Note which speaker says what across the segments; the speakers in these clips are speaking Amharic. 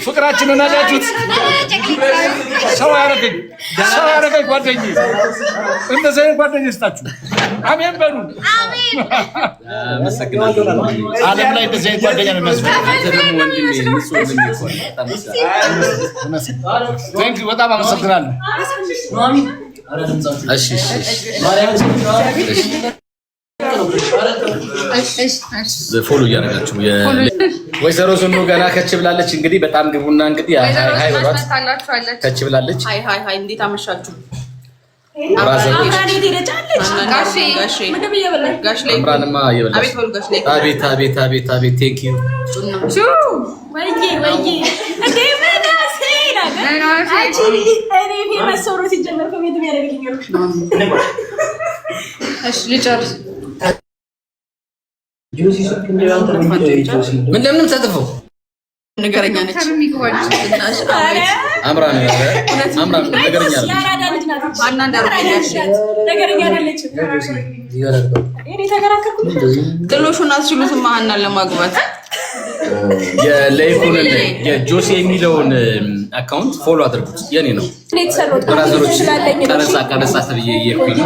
Speaker 1: ፍቅራችንን አዳጁት ሰው ያረገኝ ጓደኛዬ እንደዚህ አይነት ጓደኛ ይስጣችሁ። አሜን በሉ። አሜን። አመሰግናለሁ። ዓለም ላይ እንደዚህ አይነት ጓደኛ ነው የሚያስፈልገው። በጣም አመሰግናለሁ። እሺ ፎሎ እያደረጋችሁ ወይዘሮ ዞኑ ገና ከች ብላለች። እንግዲህ በጣም ግቡና እንግዲህ ሃይ በሏት። ከች ብላለች። ሃይ እንዴት አመሻችሁ? አቤት ቴንክ ዩ ምን ለምን ተጥፈው ነገረኛ ነች። አምራ ነው ነገረኛ ነች። ጥሎሹን አስችሉትም ማህናን ለማግባት የለይኩንን የጆሲ የሚለውን አካውንት ፎሎ አድርጉት። የኔ ነው ብራዘሮች ቀረጻ ተብዬ ይሄኩኝ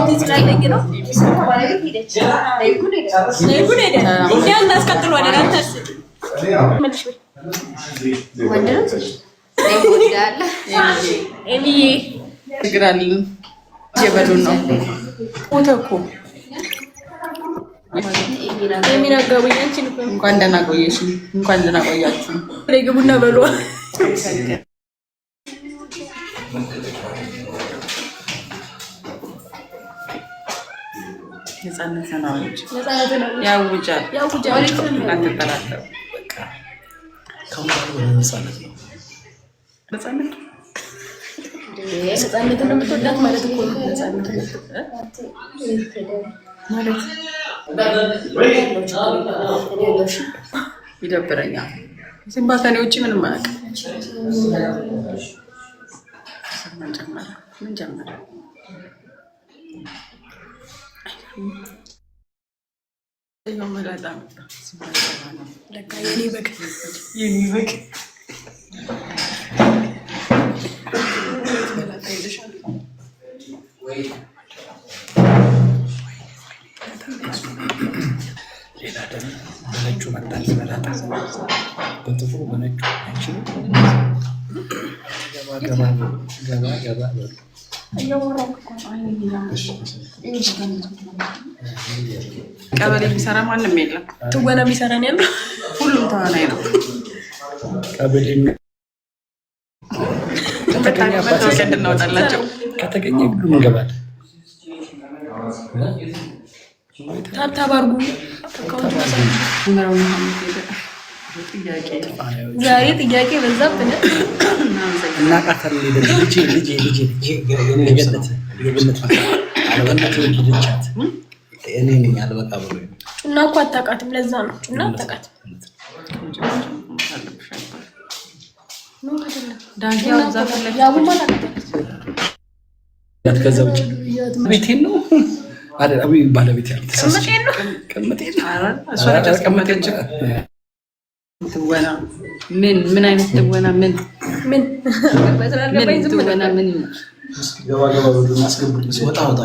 Speaker 1: እንኳን ደህና ቆየሽ። እንኳን ደህና ቆያችሁ። ግቡና በሉ። ነፃነት ሰናዎች ያውጃል እናንተጠራጠሩ። ነፃነት ነው የምትወዳት ማለት እኮ ነው። ነፃነት ማለት ይደብረኛል። ሲምባታኔ ውጪ ምንም አያውቅም። ምን ጀመረ? ሌላ ደግሞ በነጩ መጣል በላጣ በጥፍሩ በነጩ ገባ ቀበሌ የሚሰራ ማንም የለም። ትወና የሚሰራ ነው ያለው። ሁሉም ተዋናይ ነው። ቀበሌ እናወጣላቸው ከተገኘ ሁሉም እንገባለን። ታብታብ አድርጉ። ዛሬ ጥያቄ በዛብን እና ቃተር ልጅ እኔ ነኝ አልበቃ ብሎ ጩና እኮ አታውቃትም። ለዛ ነው ጩና አታውቃትም። ከዛ ውጭ ቤቴን ነው አቢ ባለቤት ያለው ተሳስቼ ቀመጤን ትወና ምን አይነት ትወና ምን ትወና ምን ገባ ብሎ ማስገቡት ወጣ ነው